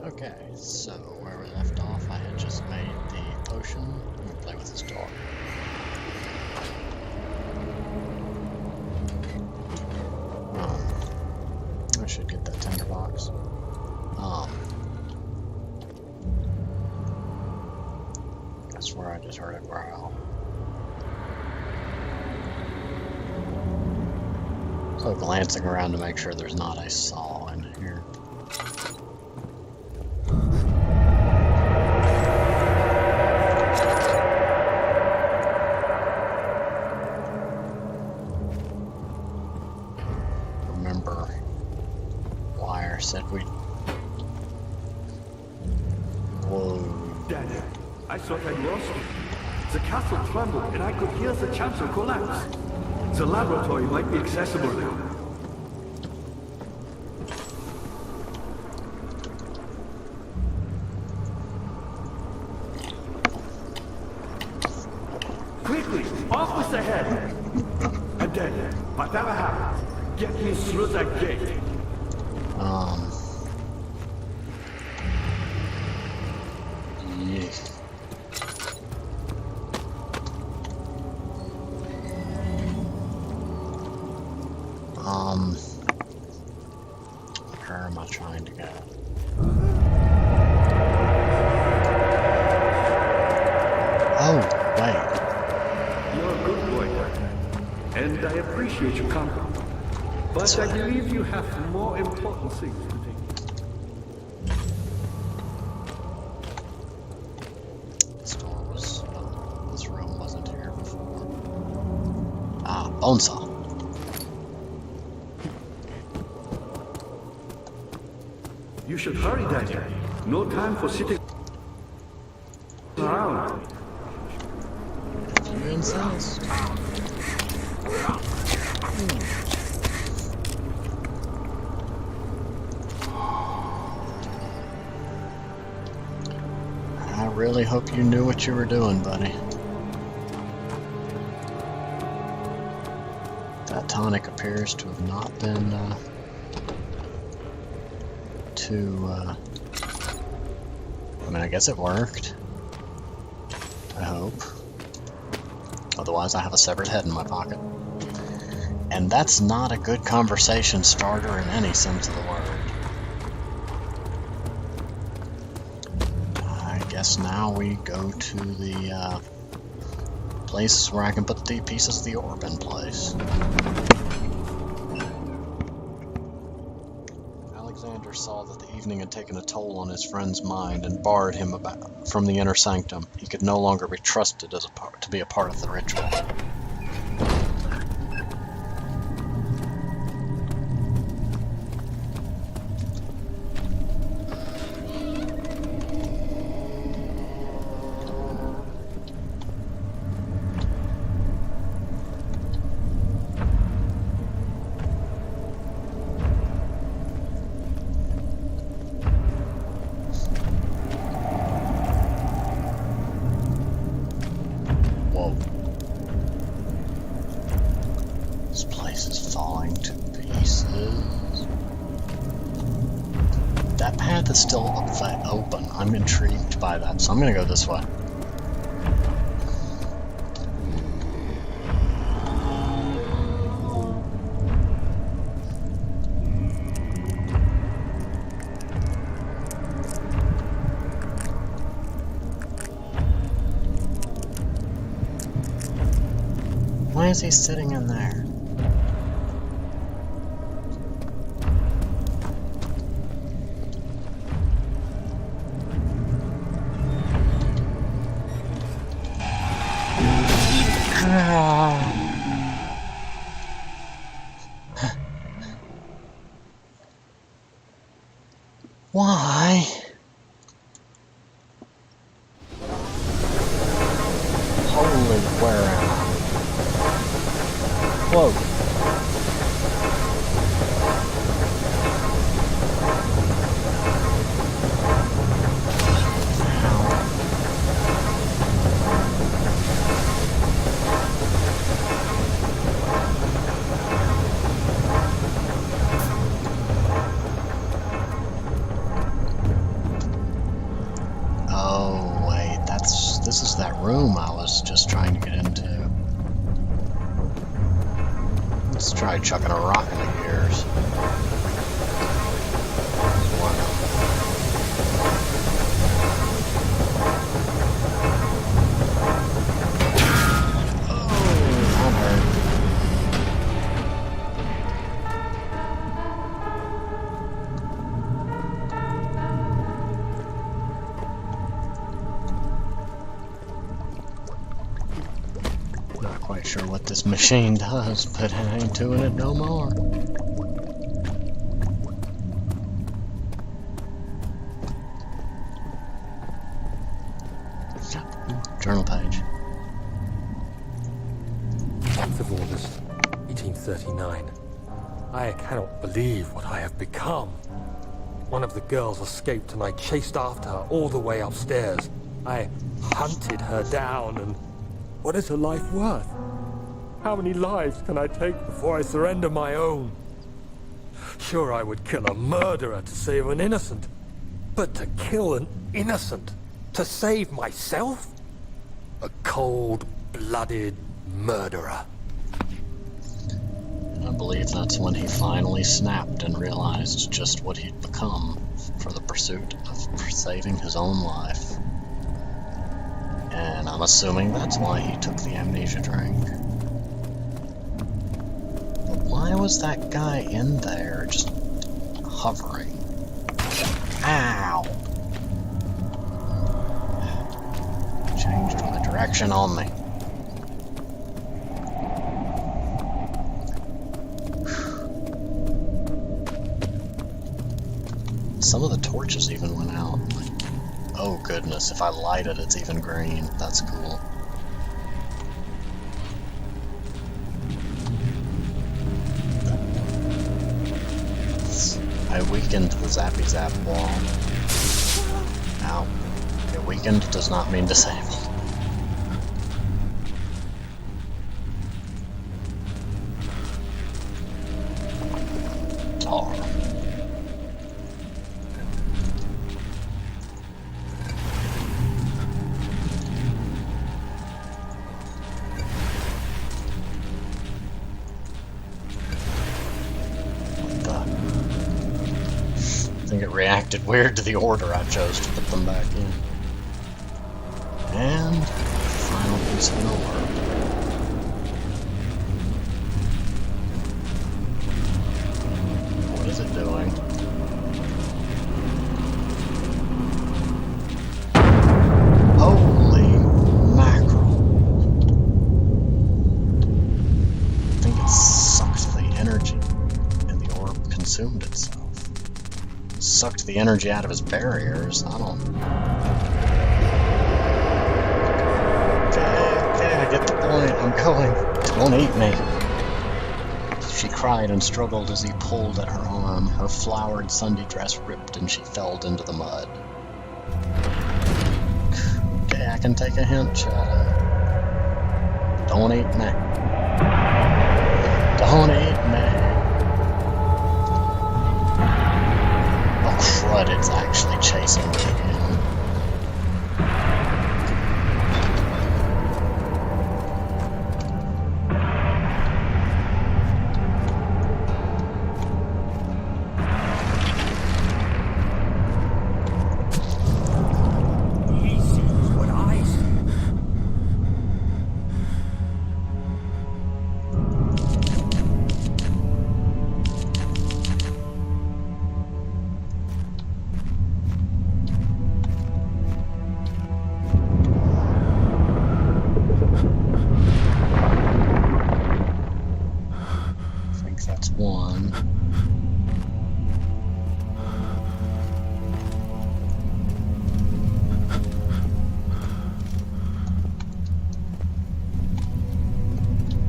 Okay, so where we left off, I had just made the potion. I'm gonna play with this dog. I should get that tinderbox. That's where I just heard it growl. So glancing around to make sure there's not a saw in here. Remember, Wire said we... Whoa. Dad, I thought I'd lost you. The castle trembled and I could hear the chancel collapse. The laboratory might be accessible now. Quickly, off with the head! And then, whatever happens, get me through that gate. Yeah. Where am I trying to go? Oh, wait. You're a good boy, Dad. And I appreciate your comfort. But I believe you have more important things to do. This door was... this room wasn't here before. Ah, bone saw. You should hurry, Daddy. No time for sitting around. If you insist. I really hope you knew what you were doing, buddy. That tonic appears to have not been I mean, I guess it worked. I hope. Otherwise, I have a severed head in my pocket. And that's not a good conversation starter in any sense of the word. I guess now we go to the place where I can put the pieces of the orb in place. Alexander saw that the evening had taken a toll on his friend's mind and barred him from the inner sanctum. He could no longer be trusted to be a part of the ritual. Whoa. This place is falling to pieces. That path is still open. I'm intrigued by that, so I'm gonna go this way. Why is he sitting in there? Why? Holy, where am I? Whoa. this is that room I was just trying to get into. Let's try chucking a rock in the gears. Sure what this machine does, but I ain't doing it no more. Journal page. 10th of August, 1839. I cannot believe what I have become. One of the girls escaped and I chased after her all the way upstairs. I hunted her down and... what is her life worth? How many lives can I take before I surrender my own? Sure, I would kill a murderer to save an innocent. But to kill an innocent to save myself? A cold-blooded murderer. I believe that's when he finally snapped and realized just what he'd become for the pursuit of saving his own life. And I'm assuming that's why he took the amnesia drink. Why was that guy in there just hovering? Ow! Changed my direction on me. Some of the torches even went out. Oh goodness, if I light it, it's even green. That's cool. I weakened the Zappy Zap wall. Ow. Okay, weakened does not mean disabled. Tar. I think it reacted weird to the order I chose to put them back in. And final piece of an orb. What is it doing? Holy mackerel. I think it sucked the energy and the orb consumed itself. Sucked the energy out of his barriers. I don't... Okay, I get the point. I'm going. Don't eat me. She cried and struggled as he pulled at her arm. Her flowered Sunday dress ripped and she fell into the mud. Okay, I can take a hint, Shadow. Don't eat me. Don't eat me. Crud, it's actually chasing me again. He sees what I see. One.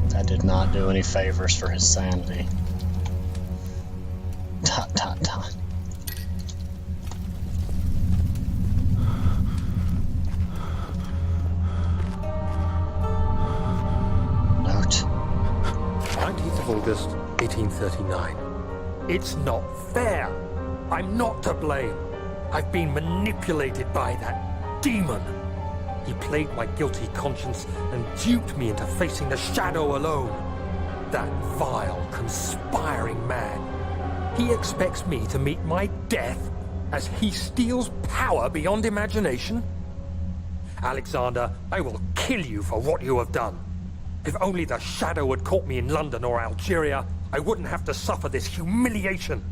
That did not do any favors for his sanity. Dot, dot, dot. Note. 19th of August, 1839. It's not fair. I'm not to blame. I've been manipulated by that demon. He played my guilty conscience and duped me into facing the shadow alone. That vile, conspiring man. He expects me to meet my death as he steals power beyond imagination? Alexander, I will kill you for what you have done. If only the shadow had caught me in London or Algeria, I wouldn't have to suffer this humiliation.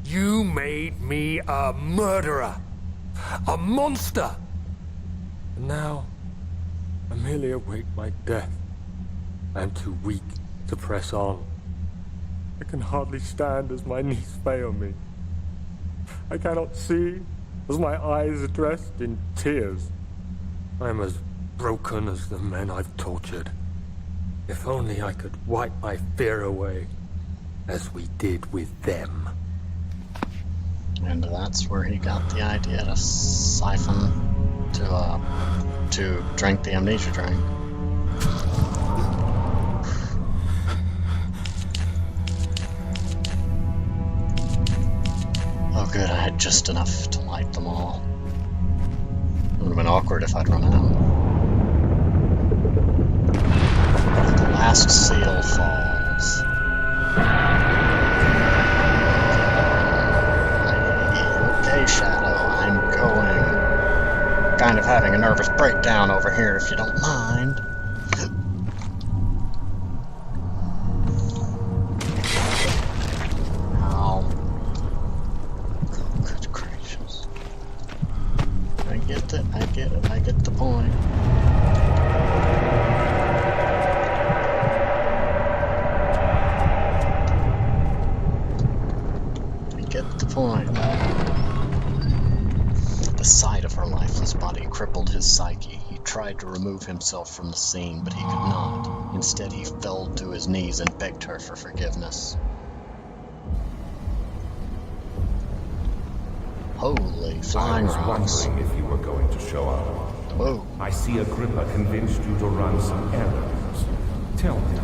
You made me a murderer. A monster. And now, I merely await my death. I am too weak to press on. I can hardly stand as my knees fail me. I cannot see as my eyes are dressed in tears. I am as broken as the men I've tortured. If only I could wipe my fear away, as we did with them. And that's where he got the idea to siphon, to drink the amnesia drink. Oh good, I had just enough to light them all. It would have been awkward if I'd run out. The last seal falls. Okay, Shadow, I'm going. Kind of having a nervous breakdown over here, if you don't mind. Ow. Oh, good gracious. I get it, I get the point. The sight of her lifeless body crippled his psyche. He tried to remove himself from the scene, but he could not. Instead, he fell to his knees and begged her for forgiveness. Holy flying I was rocks. wondering if you were going to show up. Whoa. I see Agrippa convinced you to run some errands. Tell me,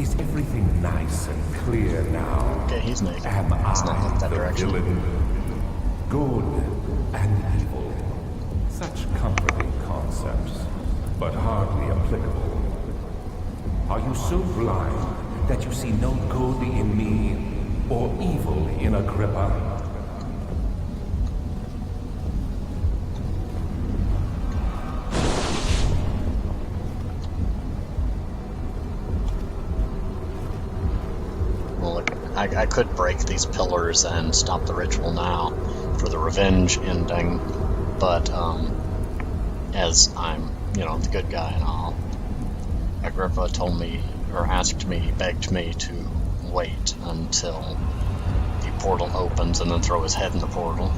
is everything nice and clear now? Okay, he's naked. Am Let's not I look that the direction. villain? Good and evil. Such comforting concepts, but hardly applicable. Are you so blind that you see no good in me or evil in Agrippa? I could break these pillars and stop the ritual now for the revenge ending, but as I'm, the good guy and all, Agrippa told me, or asked me, begged me to wait until the portal opens and then throw his head in the portal.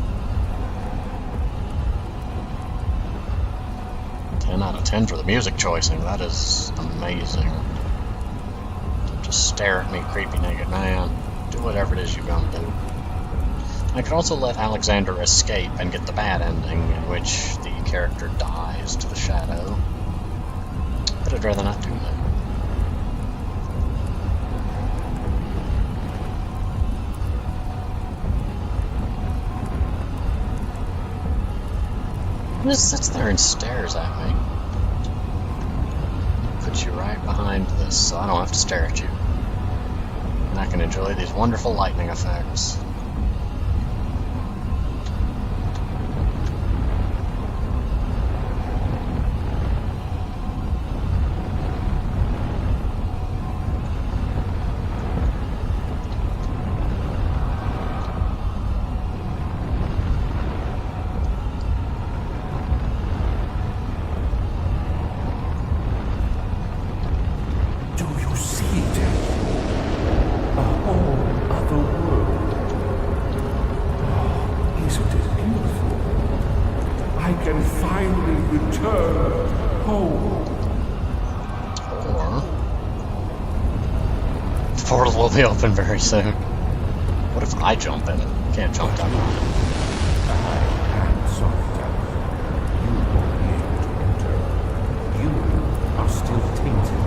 10 out of 10 for the music choicing. That is amazing. Just stare at me, creepy naked man. Do whatever it is you're gonna do. I could also let Alexander escape and get the bad ending, in which the character dies to the shadow. But I'd rather not do that. He just sits there and stares at me. Put you right behind this so I don't have to stare at you. And I can enjoy these wonderful lightning effects. Portal will be open very soon. What if I jump in it? Can't jump that high. I am sorry, Dallas. You won't be able to enter. You are still tainted,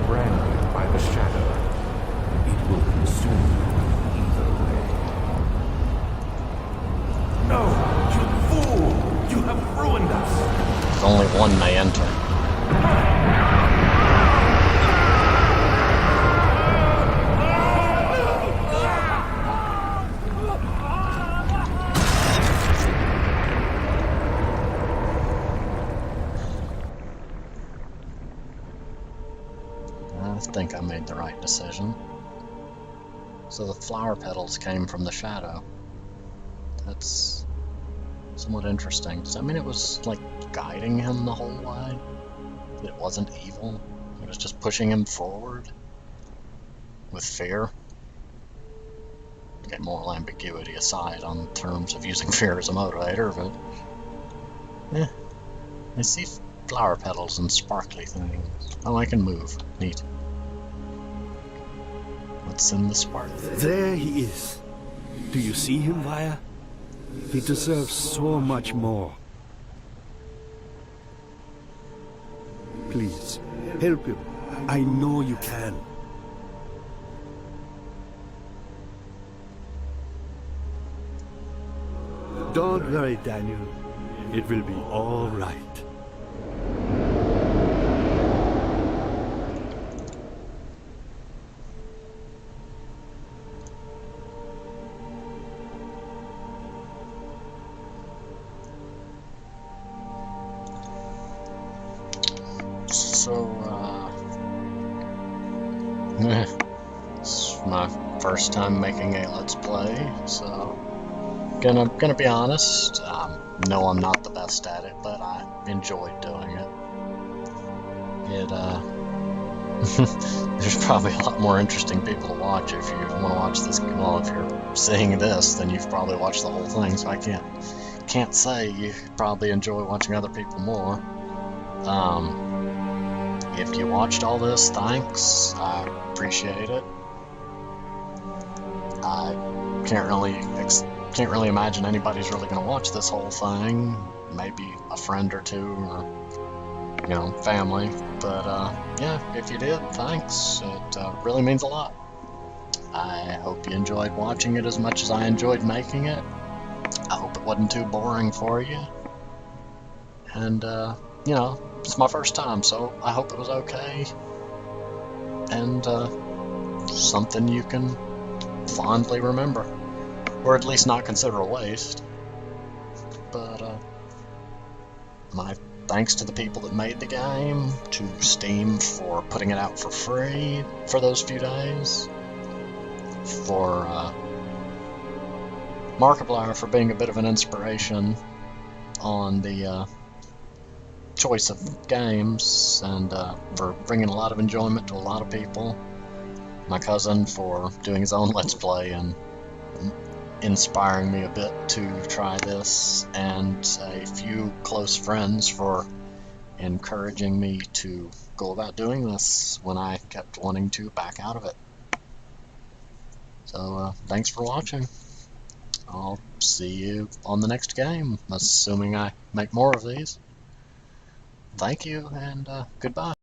branded by the shadow. It will consume you either way. No, you fool! You have ruined us! only one may enter. I think I made the right decision. So the flower petals came from the shadow. That's somewhat interesting. Does that mean it was like guiding him the whole way? It wasn't evil? It was just pushing him forward with fear? Get moral ambiguity aside on terms of using fear as a motivator, but I see flower petals and sparkly things. Oh, I can move. Neat. What's in the spark? There he is. Do you see him, Vaya? He deserves so much more. Please, help him. I know you can. Don't worry, Daniel. It will be all right. So, it's my first time making a Let's Play, so gonna be honest, no, I'm not the best at it, but I enjoyed doing it. There's probably a lot more interesting people to watch if you want to watch this. Well, if you're seeing this, then you've probably watched the whole thing, so I can't say you probably enjoy watching other people more. If you watched all this, thanks. I appreciate it. I can't really imagine anybody's really going to watch this whole thing. Maybe a friend or two, or family. But yeah, if you did, thanks. It really means a lot. I hope you enjoyed watching it as much as I enjoyed making it. I hope it wasn't too boring for you. And it's my first time, so I hope it was okay. And something you can fondly remember. Or at least not consider a waste. But my thanks to the people that made the game, to Steam for putting it out for free for those few days, for Markiplier for being a bit of an inspiration on the choice of games, and for bringing a lot of enjoyment to a lot of people. My cousin for doing his own Let's Play and inspiring me a bit to try this, and a few close friends for encouraging me to go about doing this when I kept wanting to back out of it. So thanks for watching. I'll see you on the next game, assuming I make more of these. Thank you, and goodbye.